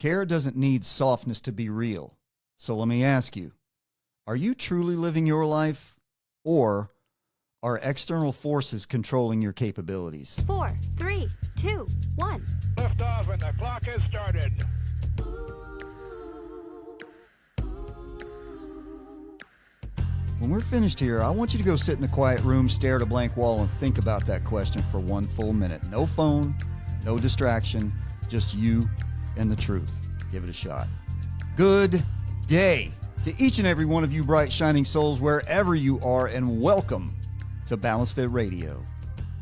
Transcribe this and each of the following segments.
Care doesn't need softness to be real. So let me ask you, are you truly living your life, or are external forces controlling your capabilities? 4, 3, 2, 1. Lift off and the clock has started. When we're finished here, I want you to go sit in a quiet room, stare at a blank wall, and think about that question for 1 full minute. No phone, no distraction, just you and the truth. Give it a shot. Good day to each and every one of you bright, shining souls, wherever you are, and welcome to balanceFIT Radio.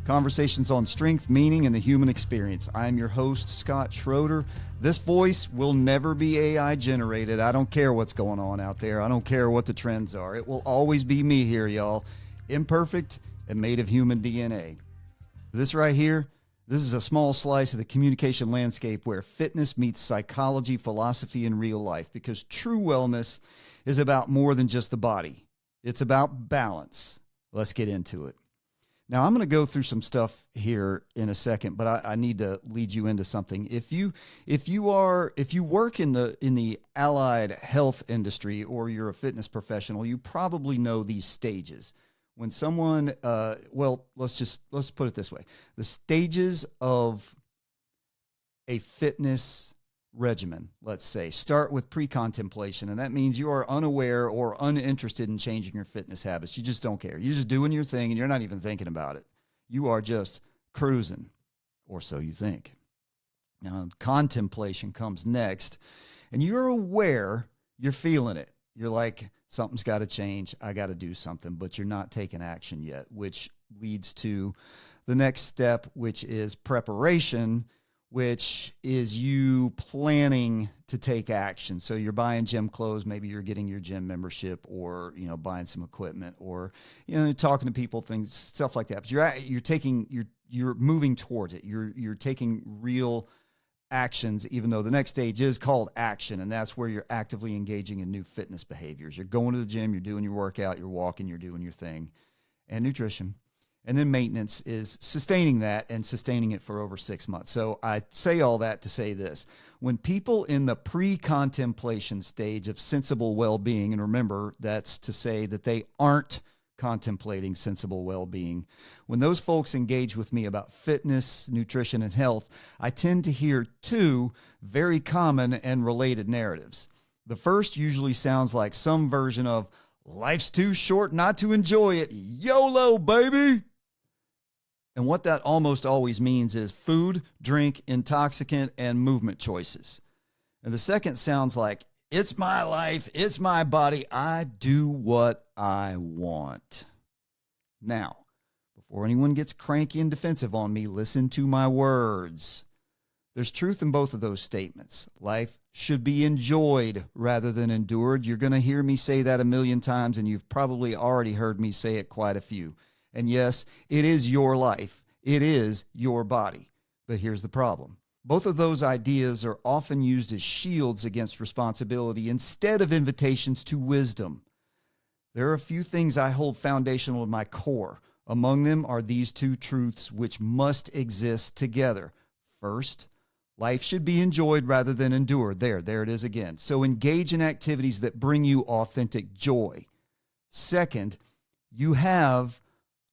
Conversations on strength, meaning, and the human experience. I'm your host, Scott Schroeder. This voice will never be AI generated. I don't care what's going on out there. I don't care what the trends are. It will always be me here, y'all. Imperfect and made of human DNA. This right here, this is a small slice of the communication landscape where fitness meets psychology, philosophy, and real life, because true wellness is about more than just the body. It's about balance. Let's get into it. Now, I'm going to go through some stuff here in a second, but I need to lead you into something. If you work in the allied health industry, or you're a fitness professional, you probably know these stages. When someone, let's put it this way: the stages of a fitness regimen, let's say, start with pre-contemplation, and that means you are unaware or uninterested in changing your fitness habits. You just don't care. You're just doing your thing, and you're not even thinking about it. You are just cruising, or so you think. Now, contemplation comes next, and you're aware, you're feeling it. You're like, something's got to change. I got to do something, but you're not taking action yet, which leads to the next step, which is preparation, which is you planning to take action. So you're buying gym clothes, maybe you're getting your gym membership, or buying some equipment, or talking to people, things, stuff like that. But you're moving towards it. You're taking real actions, even though the next stage is called action, and that's where you're actively engaging in new fitness behaviors. You're going to the gym, you're doing your workout, you're walking, you're doing your thing, and nutrition. And then maintenance is sustaining that, and sustaining it for over 6 months. So I say all that to say this: when people in the pre-contemplation stage of sensible well-being, and remember, that's to say that they aren't contemplating sensible well-being, when those folks engage with me about fitness, nutrition, and health, I tend to hear two very common and related narratives. The first usually sounds like some version of, life's too short not to enjoy it. YOLO, baby. And what that almost always means is food, drink, intoxicant, and movement choices. And the second sounds like, it's my life, it's my body, I do what I want. Now, before anyone gets cranky and defensive on me, listen to my words. There's truth in both of those statements. Life should be enjoyed rather than endured. You're going to hear me say that a million times, and you've probably already heard me say it quite a few. And yes, it is your life. It is your body. But here's the problem. Both of those ideas are often used as shields against responsibility instead of invitations to wisdom. There are a few things I hold foundational in my core. Among them are these two truths which must exist together. First, life should be enjoyed rather than endured. There it is again. So engage in activities that bring you authentic joy. Second, you have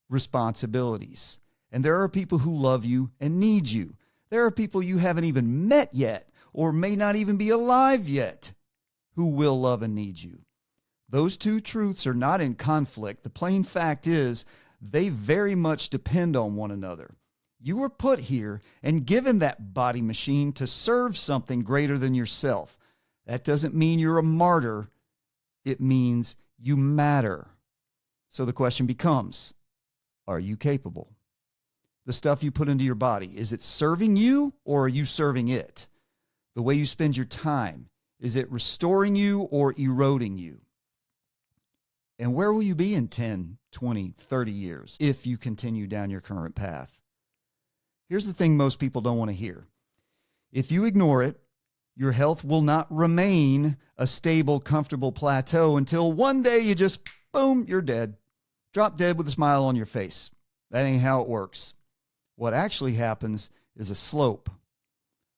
responsibilities. And there are people who love you and need you. There are people you haven't even met yet, or may not even be alive yet, who will love and need you. Those two truths are not in conflict. The plain fact is, they very much depend on one another. You were put here and given that body machine to serve something greater than yourself. That doesn't mean you're a martyr. It means you matter. So the question becomes, are you capable? The stuff you put into your body, is it serving you, or are you serving it? The way you spend your time, is it restoring you or eroding you? And where will you be in 10, 20, 30 years if you continue down your current path? Here's the thing most people don't want to hear. If you ignore it, your health will not remain a stable, comfortable plateau until one day you just, boom, you're dead. Drop dead with a smile on your face. That ain't how it works. What actually happens is a slope,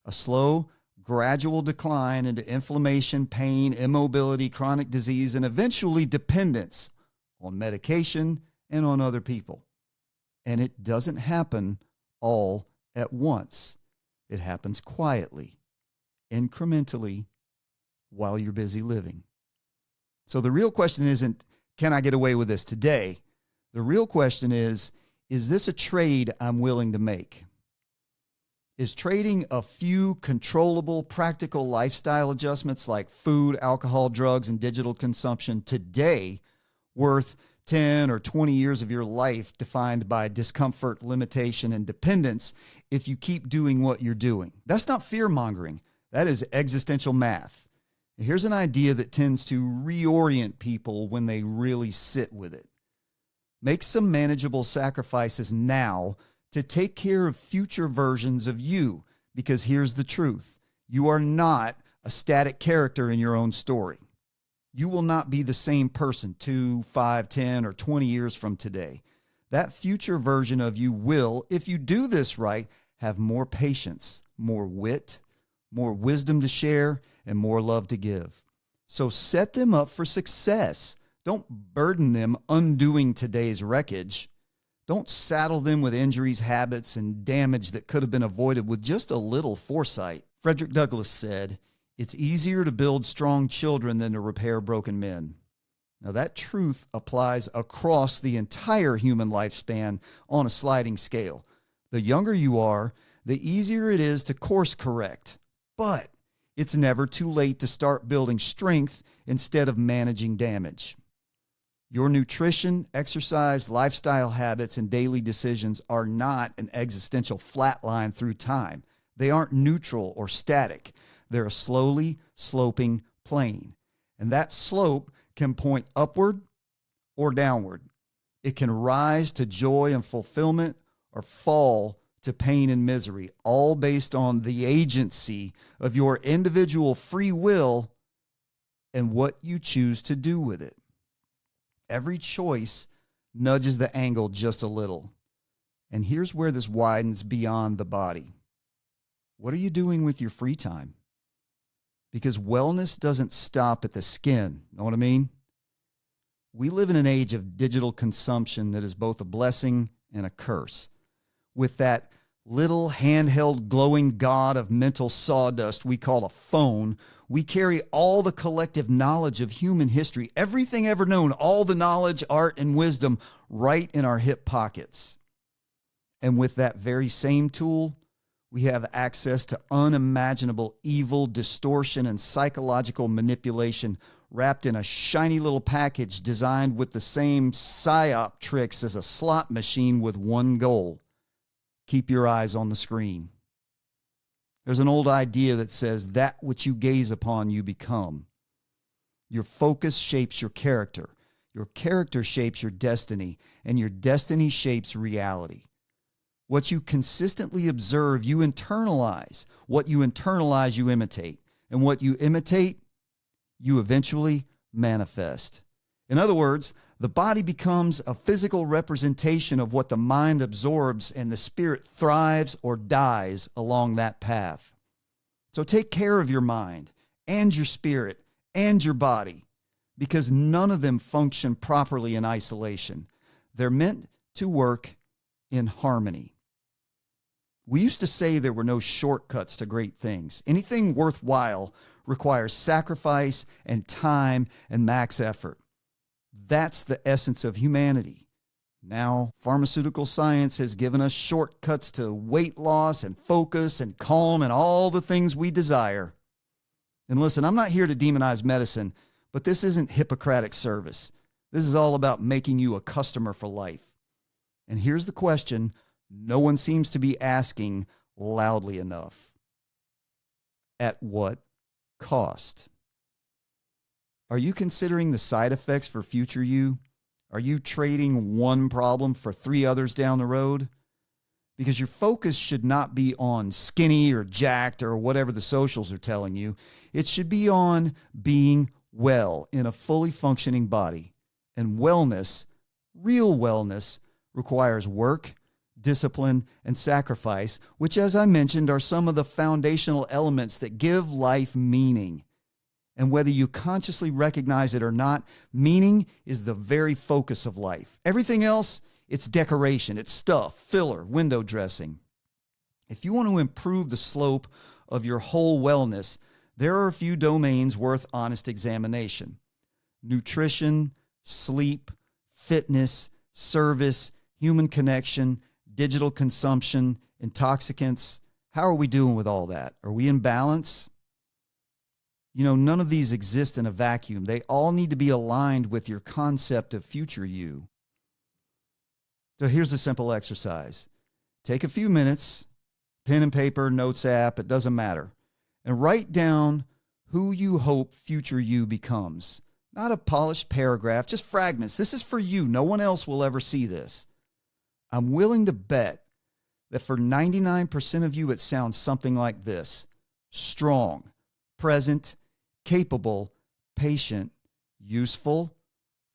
a slow, gradual decline into inflammation, pain, immobility, chronic disease, and eventually dependence on medication and on other people. And it doesn't happen all at once. It happens quietly, incrementally, while you're busy living. So the real question isn't, can I get away with this today? The real question is this a trade I'm willing to make? Is trading a few controllable, practical lifestyle adjustments like food, alcohol, drugs, and digital consumption today worth 10 or 20 years of your life defined by discomfort, limitation, and dependence if you keep doing what you're doing? That's not fear-mongering. That is existential math. Here's an idea that tends to reorient people when they really sit with it. Make some manageable sacrifices now to take care of future versions of you, because here's the truth. You are not a static character in your own story. You will not be the same person 2, 5, 10, or 20 years from today. That future version of you will, if you do this right, have more patience, more wit, more wisdom to share, and more love to give. So set them up for success. Don't burden them undoing today's wreckage. Don't saddle them with injuries, habits, and damage that could have been avoided with just a little foresight. Frederick Douglass said, "It's easier to build strong children than to repair broken men." Now that truth applies across the entire human lifespan on a sliding scale. The younger you are, the easier it is to course correct. But it's never too late to start building strength instead of managing damage. Your nutrition, exercise, lifestyle habits, and daily decisions are not an existential flat line through time. They aren't neutral or static. They're a slowly sloping plane. And that slope can point upward or downward. It can rise to joy and fulfillment or fall to pain and misery, all based on the agency of your individual free will and what you choose to do with it. Every choice nudges the angle just a little. And here's where this widens beyond the body. What are you doing with your free time? Because wellness doesn't stop at the skin. Know what I mean? We live in an age of digital consumption that is both a blessing and a curse. With that little handheld glowing god of mental sawdust we call a phone, we carry all the collective knowledge of human history, everything ever known, all the knowledge, art, and wisdom right in our hip pockets. And with that very same tool, we have access to unimaginable evil, distortion, and psychological manipulation wrapped in a shiny little package designed with the same psyop tricks as a slot machine with one goal: keep your eyes on the screen. There's an old idea that says that which you gaze upon, you become. Your focus shapes your character shapes your destiny, and your destiny shapes reality. What you consistently observe, you internalize. What you internalize, you imitate. And what you imitate, you eventually manifest. In other words, the body becomes a physical representation of what the mind absorbs, and the spirit thrives or dies along that path. So take care of your mind and your spirit and your body, because none of them function properly in isolation. They're meant to work in harmony. We used to say there were no shortcuts to great things. Anything worthwhile requires sacrifice and time and max effort. That's the essence of humanity. Now, pharmaceutical science has given us shortcuts to weight loss and focus and calm and all the things we desire. And listen, I'm not here to demonize medicine, but this isn't Hippocratic service. This is all about making you a customer for life. And here's the question no one seems to be asking loudly enough: at what cost? Are you considering the side effects for future you? Are you trading one problem for 3 others down the road? Because your focus should not be on skinny or jacked or whatever the socials are telling you. It should be on being well in a fully functioning body. And wellness, real wellness, requires work, discipline, and sacrifice, which, as I mentioned, are some of the foundational elements that give life meaning. And whether you consciously recognize it or not, meaning is the very focus of life. Everything else, it's decoration, it's stuff, filler, window dressing. If you want to improve the slope of your whole wellness, there are a few domains worth honest examination: nutrition, sleep, fitness, service, human connection, digital consumption, intoxicants. How are we doing with all that? Are we in balance? You know, none of these exist in a vacuum. They all need to be aligned with your concept of future you. So here's a simple exercise. Take a few minutes, pen and paper, notes app, it doesn't matter, and write down who you hope future you becomes. Not a polished paragraph, just fragments. This is for you. No one else will ever see this. I'm willing to bet that for 99% of you, it sounds something like this: strong, present, capable, patient, useful,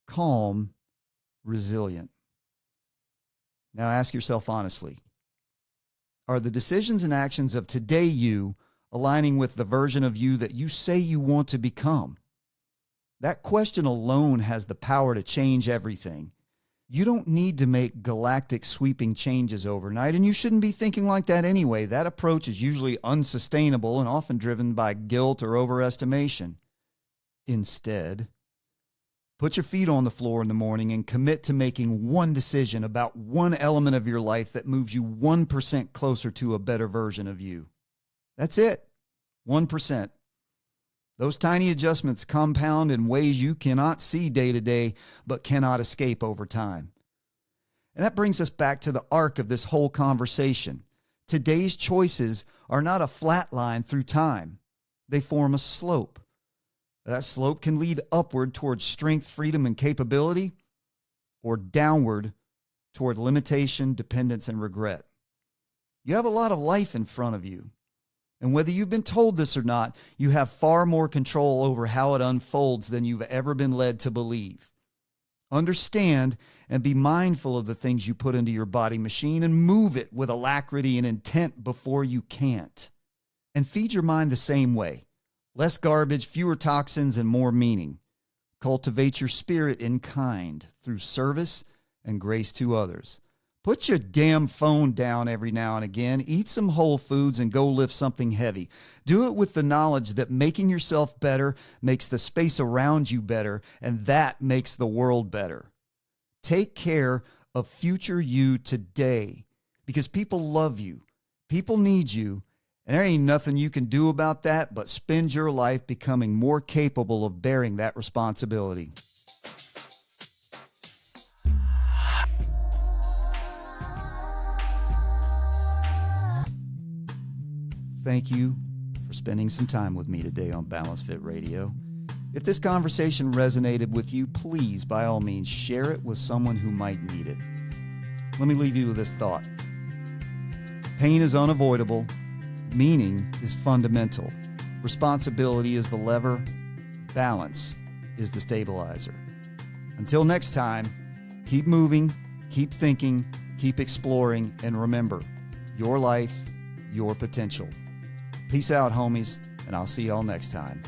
calm, resilient. Now ask yourself honestly, are the decisions and actions of today you aligning with the version of you that you say you want to become? That question alone has the power to change everything. You don't need to make galactic sweeping changes overnight, and you shouldn't be thinking like that anyway. That approach is usually unsustainable and often driven by guilt or overestimation. Instead, put your feet on the floor in the morning and commit to making one decision about one element of your life that moves you 1% closer to a better version of you. That's it. 1%. Those tiny adjustments compound in ways you cannot see day to day, but cannot escape over time. And that brings us back to the arc of this whole conversation. Today's choices are not a flat line through time. They form a slope. That slope can lead upward towards strength, freedom, and capability, or downward toward limitation, dependence, and regret. You have a lot of life in front of you. And whether you've been told this or not, you have far more control over how it unfolds than you've ever been led to believe. Understand and be mindful of the things you put into your body machine and move it with alacrity and intent before you can't. And feed your mind the same way. Less garbage, fewer toxins, and more meaning. Cultivate your spirit in kind through service and grace to others. Put your damn phone down every now and again. Eat some whole foods and go lift something heavy. Do it with the knowledge that making yourself better makes the space around you better, and that makes the world better. Take care of future you today, because people love you, people need you, and there ain't nothing you can do about that but spend your life becoming more capable of bearing that responsibility. Thank you for spending some time with me today on balanceFIT Radio. If this conversation resonated with you, please, by all means, share it with someone who might need it. Let me leave you with this thought. Pain is unavoidable. Meaning is fundamental. Responsibility is the lever. Balance is the stabilizer. Until next time, keep moving, keep thinking, keep exploring, and remember, your life, your potential. Peace out, homies, and I'll see y'all next time.